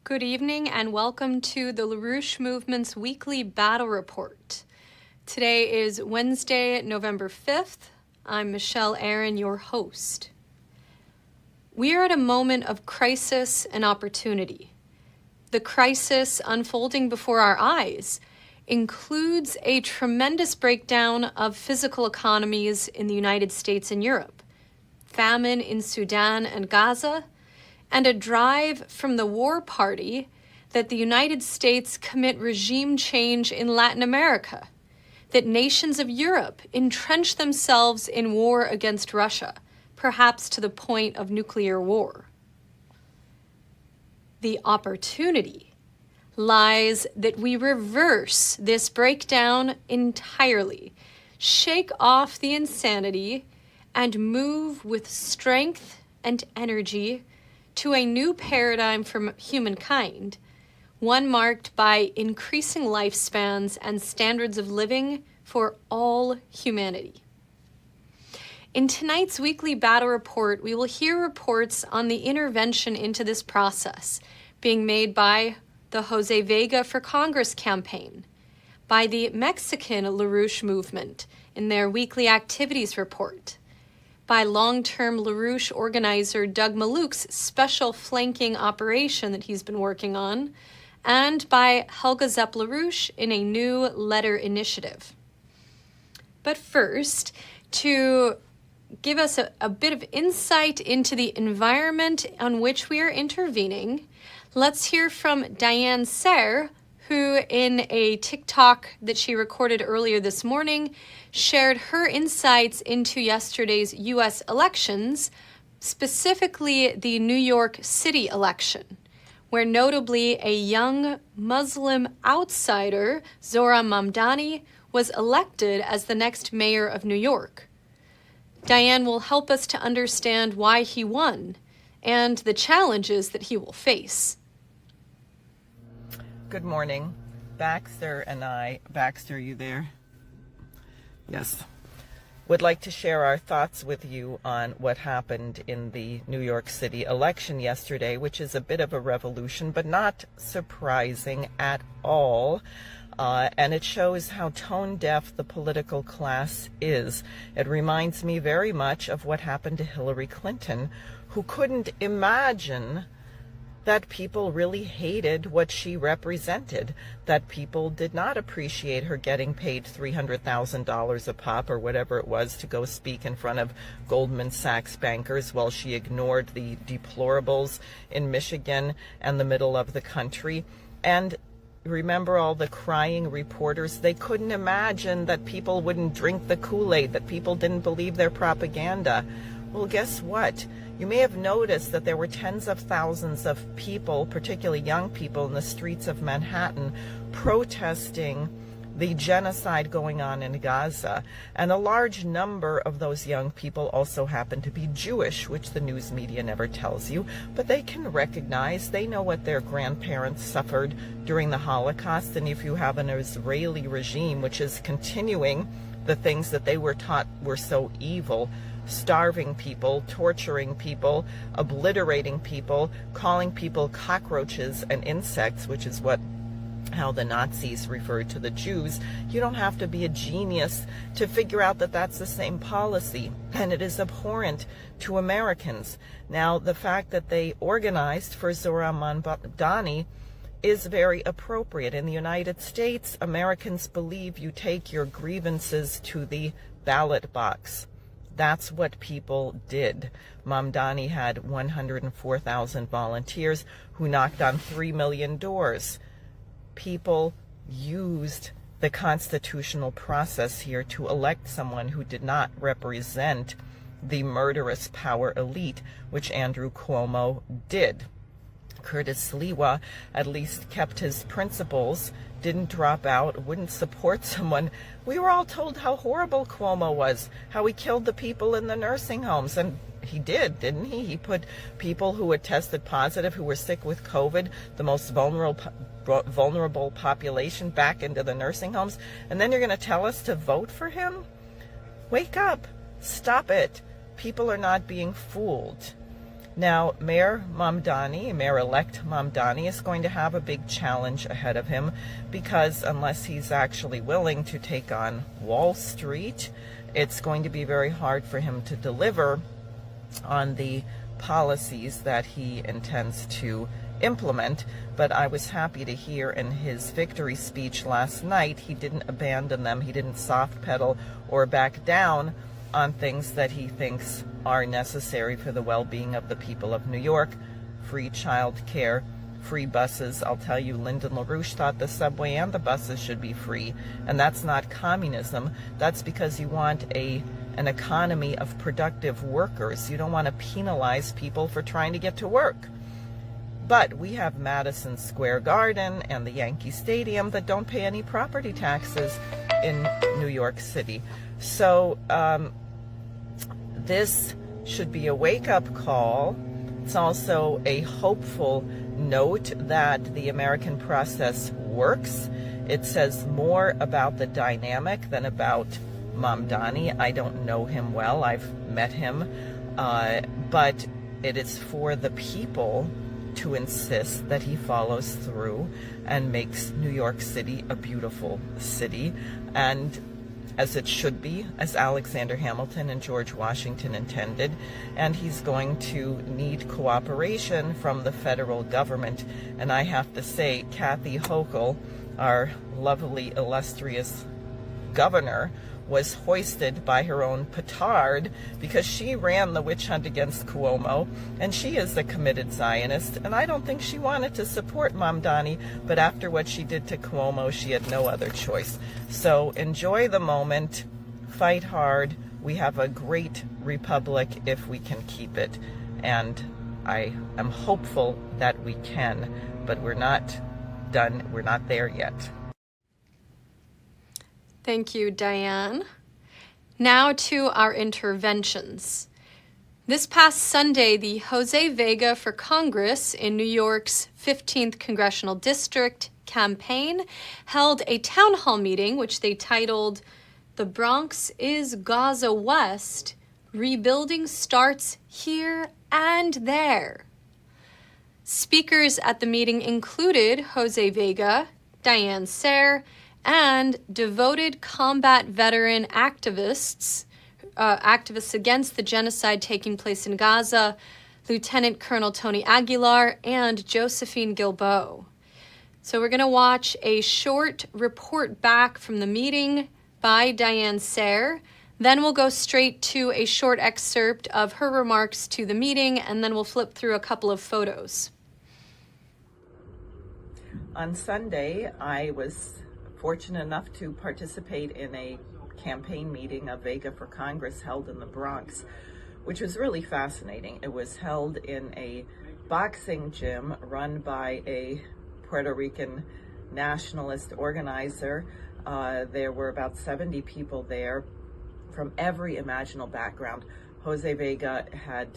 Good evening and welcome to the LaRouche Movement's weekly battle report. Today is Wednesday, November 5th. I'm Michelle Aaron, your host. We are at a moment of crisis and opportunity. The crisis unfolding before our eyes includes a tremendous breakdown of physical economies in the United States and Europe, famine in Sudan and Gaza, and a drive from the war party that the United States commit regime change in Latin America, that nations of Europe entrench themselves in war against Russia, perhaps to the point of nuclear war. The opportunity lies that we reverse this breakdown entirely, shake off the insanity, and move with strength and energy to a new paradigm for humankind, one marked by increasing lifespans and standards of living for all humanity. In tonight's weekly battle report, we will hear reports on the intervention into this process being made by the Jose Vega for Congress campaign, by the Mexican LaRouche movement in their weekly activities report, by long-term LaRouche organizer Doug Mallouk's special flanking operation that he's been working on, and by Helga Zepp-LaRouche in a new letter initiative. But first, to give us a bit of insight into the environment on which we are intervening, let's hear from Diane Sare, who in a TikTok that she recorded earlier this morning shared her insights into yesterday's U.S. elections, specifically the New York City election, where notably a young Muslim outsider, Zohran Mamdani, was elected as the next mayor of New York. Diane will help us to understand why he won and the challenges that he will face. Good morning. Baxter and I, Baxter, you there? Yes. Would like to share our thoughts with you on what happened in the New York City election yesterday, which is a bit of a revolution, but not surprising at all. And it shows how tone-deaf the political class is. It reminds me very much of what happened to Hillary Clinton, who couldn't imagine that people really hated what she represented, that people did not appreciate her getting paid $300,000 a pop or whatever it was to go speak in front of Goldman Sachs bankers while she ignored the deplorables in Michigan and the middle of the country. And remember all the crying reporters? They couldn't imagine that people wouldn't drink the Kool-Aid, that people didn't believe their propaganda. Well, guess what? You may have noticed that there were tens of thousands of people, particularly young people, in the streets of Manhattan protesting the genocide going on in Gaza. And a large number of those young people also happen to be Jewish, which the news media never tells you. But they can recognize, they know what their grandparents suffered during the Holocaust. And if you have an Israeli regime which is continuing the things that they were taught were so evil, starving people, torturing people, obliterating people, calling people cockroaches and insects, which is how the Nazis referred to the Jews. You don't have to be a genius to figure out that that's the same policy, and it is abhorrent to Americans. Now, the fact that they organized for Zohran Mamdani is very appropriate. In the United States, Americans believe you take your grievances to the ballot box. That's what people did. Mamdani had 104,000 volunteers who knocked on 3 million doors. People used the constitutional process here to elect someone who did not represent the murderous power elite, which Andrew Cuomo did. Curtis Sliwa at least kept his principles, didn't drop out, wouldn't support someone. We were all told how horrible Cuomo was, how he killed the people in the nursing homes. And he did, didn't he? He put people who had tested positive, who were sick with COVID, the most vulnerable population, back into the nursing homes. And then you're going to tell us to vote for him? Wake up. Stop it. People are not being fooled. Now, Mayor-elect Mamdani is going to have a big challenge ahead of him, because unless he's actually willing to take on Wall Street, it's going to be very hard for him to deliver on the policies that he intends to implement. But I was happy to hear in his victory speech last night, he didn't abandon them. He didn't soft pedal or back down on things that he thinks are necessary for the well-being of the people of New York. Free child care, free buses. I'll tell you, Lyndon LaRouche thought the subway and the buses should be free, and that's not communism. That's because you want an economy of productive workers. You don't want to penalize people for trying to get to work. But we have Madison Square Garden and the Yankee Stadium that don't pay any property taxes in New York City. So this should be a wake-up call. It's also a hopeful note that the American process works. It says more about the dynamic than about Mamdani. I don't know him well. I've met him. But it is for the people to insist that he follows through and makes New York City a beautiful city, and as it should be, as Alexander Hamilton and George Washington intended. And he's going to need cooperation from the federal government. And I have to say, Kathy Hochul, our lovely, illustrious governor, was hoisted by her own petard because she ran the witch hunt against Cuomo, and she is a committed Zionist, and I don't think she wanted to support Mamdani, but after what she did to Cuomo, she had no other choice. So enjoy the moment, fight hard. We have a great republic if we can keep it, and I am hopeful that we can, but we're not done. We're not there yet. Thank you, Diane. Now to our interventions. This past Sunday, the Jose Vega for Congress in New York's 15th Congressional District campaign held a town hall meeting, which they titled, "The Bronx is Gaza West, Rebuilding Starts Here and There." Speakers at the meeting included Jose Vega, Diane Sare, and devoted combat veteran activists against the genocide taking place in Gaza, Lieutenant Colonel Tony Aguilar and Josephine Guilbeault. So we're going to watch a short report back from the meeting by Diane Sare. Then we'll go straight to a short excerpt of her remarks to the meeting, and then we'll flip through a couple of photos. On Sunday, I was fortunate enough to participate in a campaign meeting of Vega for Congress held in the Bronx, which was really fascinating. It was held in a boxing gym run by a Puerto Rican nationalist organizer. There were about 70 people there from every imaginable background. Jose Vega had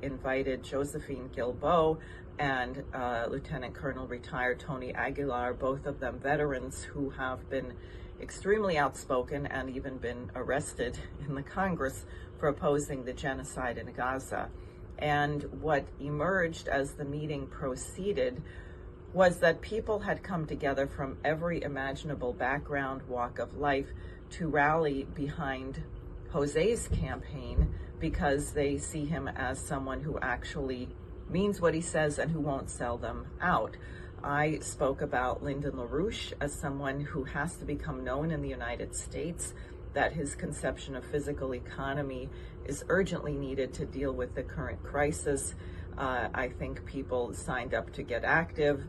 invited Josephine Guilbeault and Lieutenant Colonel retired Tony Aguilar, both of them veterans who have been extremely outspoken and even been arrested in the Congress for opposing the genocide in Gaza. And what emerged as the meeting proceeded was that people had come together from every imaginable background, walk of life, to rally behind Jose's campaign because they see him as someone who actually means what he says and who won't sell them out. I spoke about Lyndon LaRouche as someone who has to become known in the United States, that his conception of physical economy is urgently needed to deal with the current crisis. I think people signed up to get active.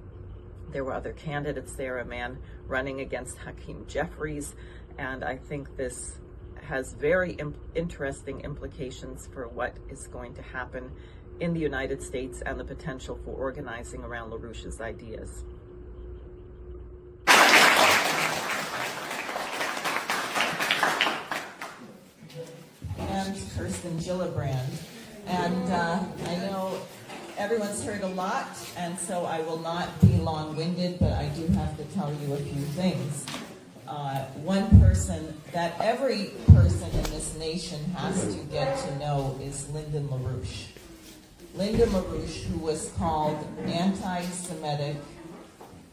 There were other candidates there, a man running against Hakeem Jeffries, and I think this has very interesting implications for what is going to happen in the United States and the potential for organizing around LaRouche's ideas. And Kirsten Gillibrand. And I know everyone's heard a lot, and so I will not be long-winded, but I do have to tell you a few things. One person that every person in this nation has to get to know is Lyndon LaRouche. Linda LaRouche, who was called anti-Semitic,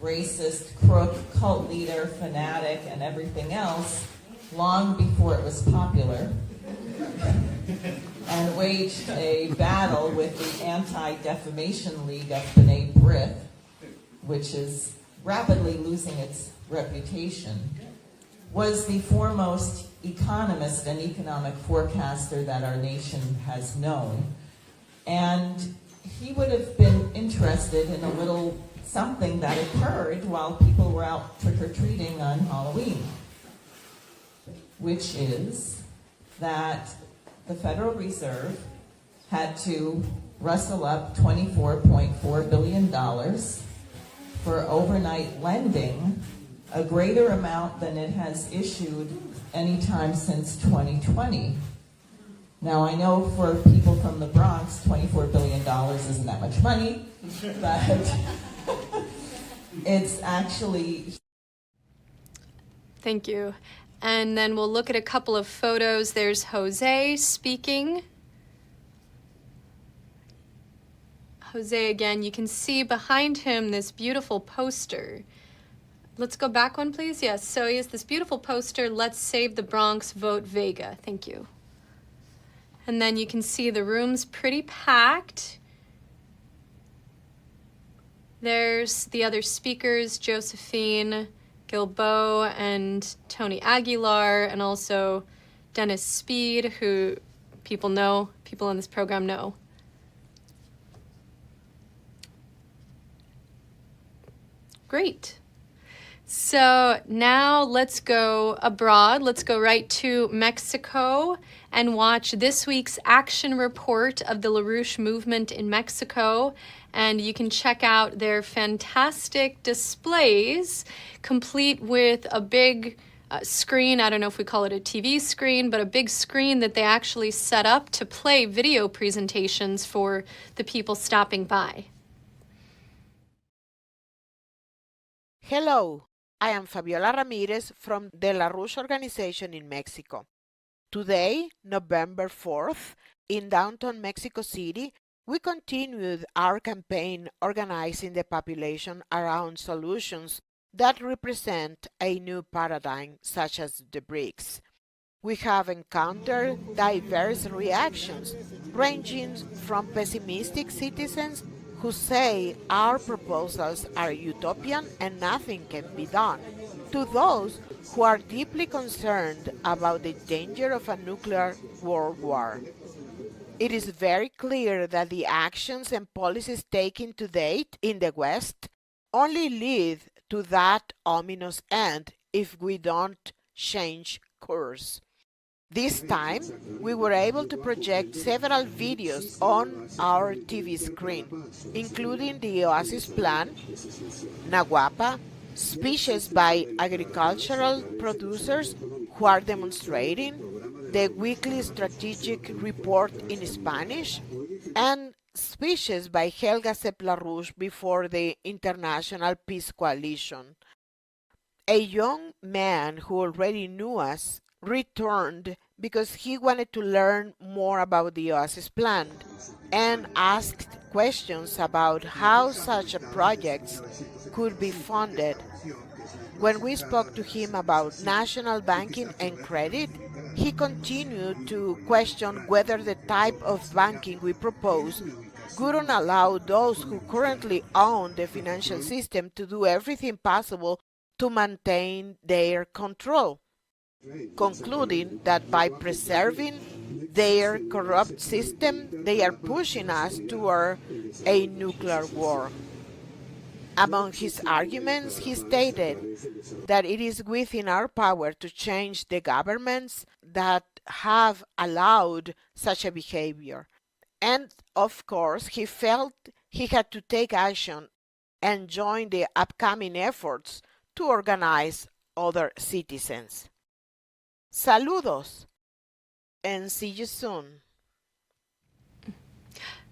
racist, crook, cult leader, fanatic, and everything else long before it was popular, and waged a battle with the Anti-Defamation League of B'nai B'rith, which is rapidly losing its reputation, was the foremost economist and economic forecaster that our nation has known. And he would have been interested in a little something that occurred while people were out trick-or-treating on Halloween, which is that the Federal Reserve had to rustle up $24.4 billion for overnight lending, a greater amount than it has issued any time since 2020. Now, I know for people from the Bronx, $24 billion isn't that much money, but it's actually... Thank you. And then we'll look at a couple of photos. There's Jose speaking. Jose again, you can see behind him this beautiful poster. Let's go back one, please. Yes, so he has this beautiful poster, "Let's Save the Bronx, Vote Vega." Thank you. And then you can see the room's pretty packed. There's the other speakers, Josephine Gilbo and Tony Aguilar, and also Dennis Speed, who people know, people on this program know. Great. So now let's go abroad. Let's go right to Mexico and watch this week's action report of the LaRouche movement in Mexico. And you can check out their fantastic displays, complete with a big screen. I don't know if we call it a TV screen, but a big screen that they actually set up to play video presentations for the people stopping by. Hello, I am Fabiola Ramirez from the LaRouche organization in Mexico. Today, November 4th, in downtown Mexico City, we continued our campaign organizing the population around solutions that represent a new paradigm, such as the BRICS. We have encountered diverse reactions, ranging from pessimistic citizens who say our proposals are utopian and nothing can be done, to those who are deeply concerned about the danger of a nuclear world war. It is very clear that the actions and policies taken to date in the West only lead to that ominous end if we don't change course. This time, we were able to project several videos on our TV screen, including the Oasis Plan, Nahuapa, speeches by agricultural producers who are demonstrating, the weekly strategic report in Spanish, and speeches by Helga Zepp-LaRouche before the International Peace Coalition. A young man who already knew us returned because he wanted to learn more about the Oasis Plan and asked questions about how such projects could be funded. When we spoke to him about national banking and credit, he continued to question whether the type of banking we propose wouldn't allow those who currently own the financial system to do everything possible to maintain their control, concluding that by preserving their corrupt system, they are pushing us toward a nuclear war. Among his arguments, he stated that it is within our power to change the governments that have allowed such a behavior. And, of course, he felt he had to take action and join the upcoming efforts to organize other citizens. Saludos, and see you soon.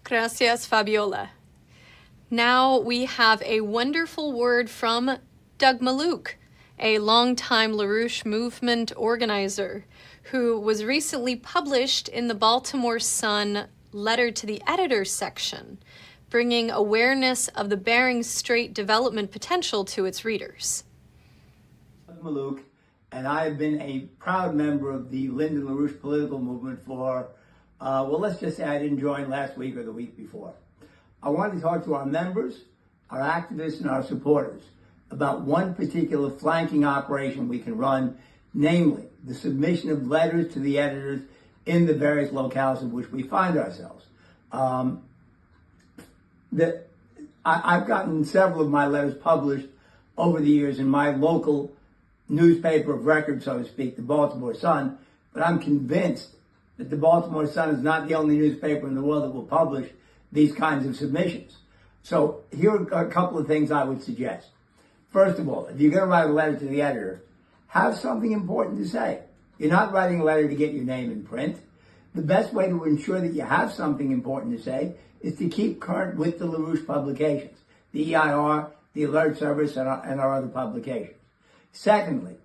Gracias, Fabiola. Now we have a wonderful word from Doug Mallouk, a longtime LaRouche movement organizer who was recently published in the Baltimore Sun letter to the editor section, bringing awareness of the Bering Strait development potential to its readers. Doug Mallouk, and I have been a proud member of the Lyndon LaRouche political movement for, well, let's just say I didn't join last week or the week before. I wanted to talk to our members, our activists, and our supporters about one particular flanking operation we can run, namely the submission of letters to the editors in the various locales in which we find ourselves. I've gotten several of my letters published over the years in my local newspaper of record, so to speak, the Baltimore Sun, but I'm convinced that the Baltimore Sun is not the only newspaper in the world that will publish these kinds of submissions. So here are a couple of things I would suggest. First of all, if you're going to write a letter to the editor, have something important to say. You're not writing a letter to get your name in print. The best way to ensure that you have something important to say is to keep current with the LaRouche publications, the EIR, the Alert Service, and our other publications. Secondly,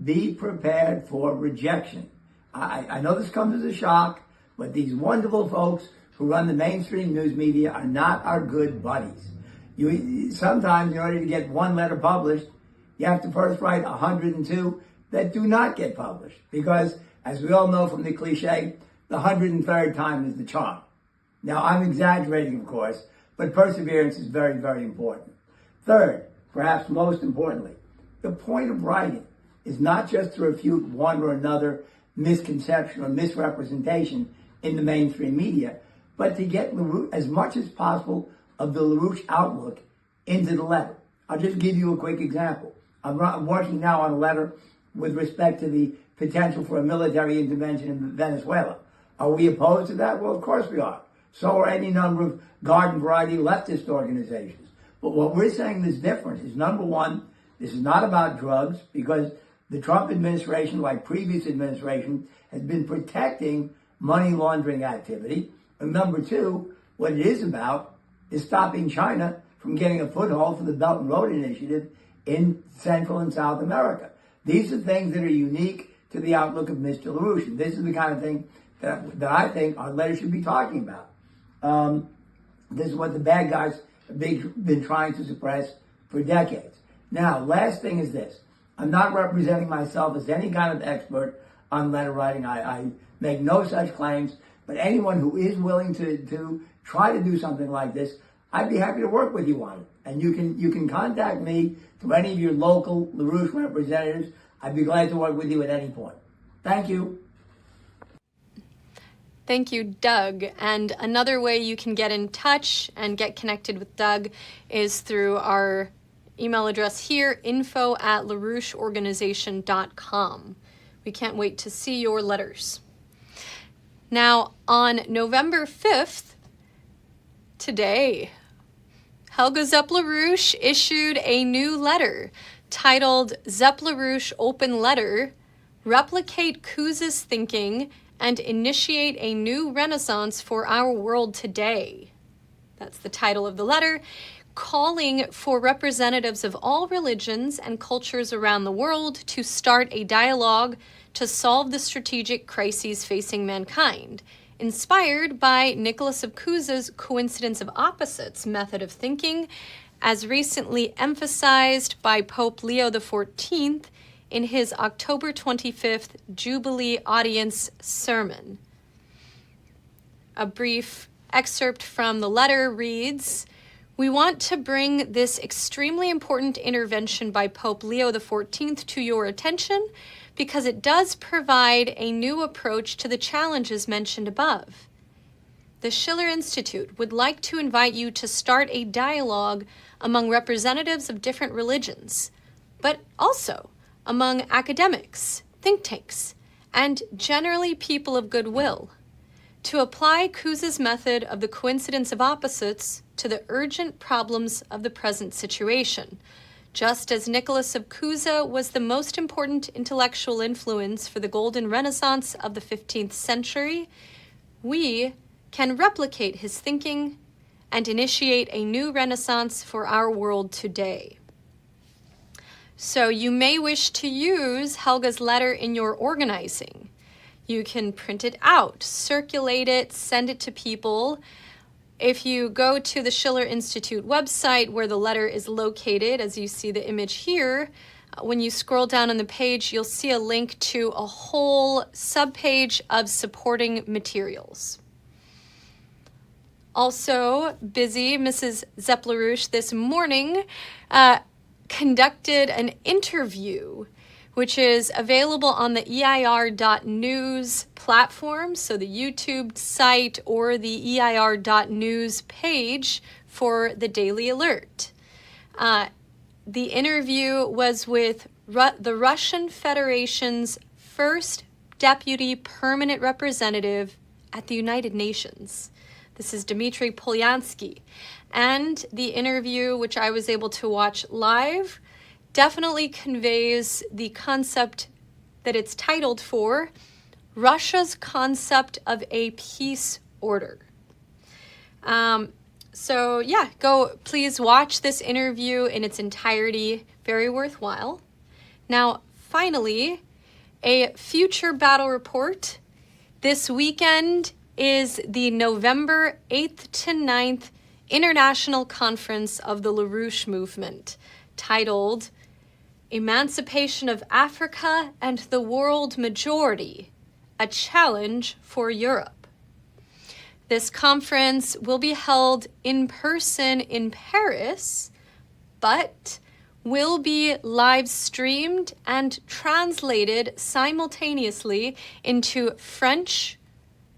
be prepared for rejection. I know this comes as a shock, but these wonderful folks who run the mainstream news media are not our good buddies. Sometimes in order to get one letter published, you have to first write 102 that do not get published, because as we all know from the cliche, the 103rd time is the charm. Now, I'm exaggerating, of course, but perseverance is very, very important. Third, perhaps most importantly, the point of writing is not just to refute one or another misconception or misrepresentation in the mainstream media, but to get as much as possible of the LaRouche outlook into the letter. I'll just give you a quick example. I'm working now on a letter with respect to the potential for a military intervention in Venezuela. Are we opposed to that? Well, of course we are. So are any number of garden variety leftist organizations. But what we're saying that's different is, number one, this is not about drugs, because the Trump administration, like previous administration, has been protecting money laundering activity. And number two, what it is about is stopping China from getting a foothold for the Belt and Road Initiative in Central and South America. These are things that are unique to the outlook of Mr. LaRouche. And this is the kind of thing that I think our letter should be talking about. This is what the bad guys have been trying to suppress for decades. Now, last thing is this. I'm not representing myself as any kind of expert on letter writing. I make no such claims. But anyone who is willing to try to do something like this, I'd be happy to work with you on it. And you can contact me through any of your local LaRouche representatives. I'd be glad to work with you at any point. Thank you. Thank you, Doug. And another way you can get in touch and get connected with Doug is through our email address here, info@laroucheorganization.com. We can't wait to see your letters. Now, on November 5th, today, Helga Zepp-LaRouche issued a new letter titled Zepp-LaRouche Open Letter, Replicate Cusa's Thinking and Initiate a New Renaissance for Our World Today. That's the title of the letter, calling for representatives of all religions and cultures around the world to start a dialogue to solve the strategic crises facing mankind, inspired by Nicholas of Cusa's coincidence of opposites method of thinking, as recently emphasized by Pope Leo XIV in his October 25th Jubilee audience sermon. A brief excerpt from the letter reads, "We want to bring this extremely important intervention by Pope Leo XIV to your attention because it does provide a new approach to the challenges mentioned above. The Schiller Institute would like to invite you to start a dialogue among representatives of different religions, but also among academics, think tanks, and generally people of goodwill, to apply Cusa's method of the coincidence of opposites to the urgent problems of the present situation. Just as Nicholas of Cusa was the most important intellectual influence for the Golden Renaissance of the 15th century, we can replicate his thinking and initiate a new renaissance for our world today." So you may wish to use Helga's letter in your organizing. You can print it out, circulate it, send it to people. If you go to the Schiller Institute website where the letter is located, as you see the image here, when you scroll down on the page, you'll see a link to a whole subpage of supporting materials. Also busy, Mrs. Zepp-LaRouche this morning conducted an interview, which is available on the EIR.news platform, so the YouTube site or the EIR.news page for the Daily Alert. The interview was with the Russian Federation's first deputy permanent representative at the United Nations. This is Dmitry Polyansky. And the interview, which I was able to watch live, definitely conveys the concept that it's titled for, Russia's concept of a peace order. So yeah, please watch this interview in its entirety, very worthwhile. Now, finally, a future battle report. This weekend is the November 8th to 9th International Conference of the LaRouche Movement, titled Emancipation of Africa and the World Majority, a Challenge for Europe. This conference will be held in person in Paris, but will be live streamed and translated simultaneously into French.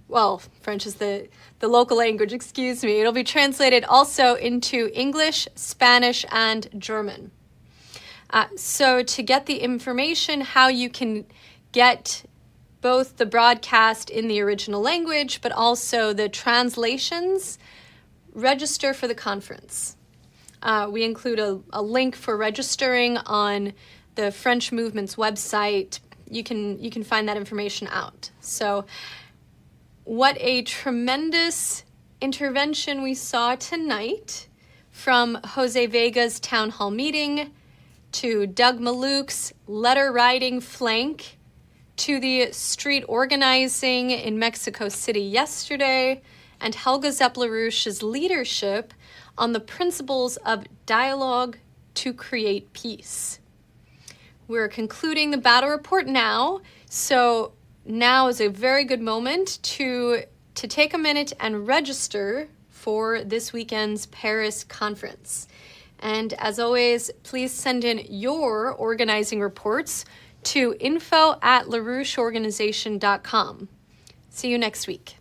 Well, French is the local language, excuse me. It'll be translated also into English, Spanish, and German. So to get the information, how you can get both the broadcast in the original language, but also the translations, register for the conference. We include a link for registering on the French Movement's website. You can find that information out. So what a tremendous intervention we saw tonight, from Jose Vega's Townhall Meeting to Doug Mallouk's letter writing flank to the street organizing in Mexico City yesterday, and Helga Zepp-LaRouche's leadership on the principles of dialogue to create peace. We're concluding the battle report now, so now is a very good moment to take a minute and register for this weekend's Paris conference. And as always, please send in your organizing reports to info@laroucheorganization.com. See you next week.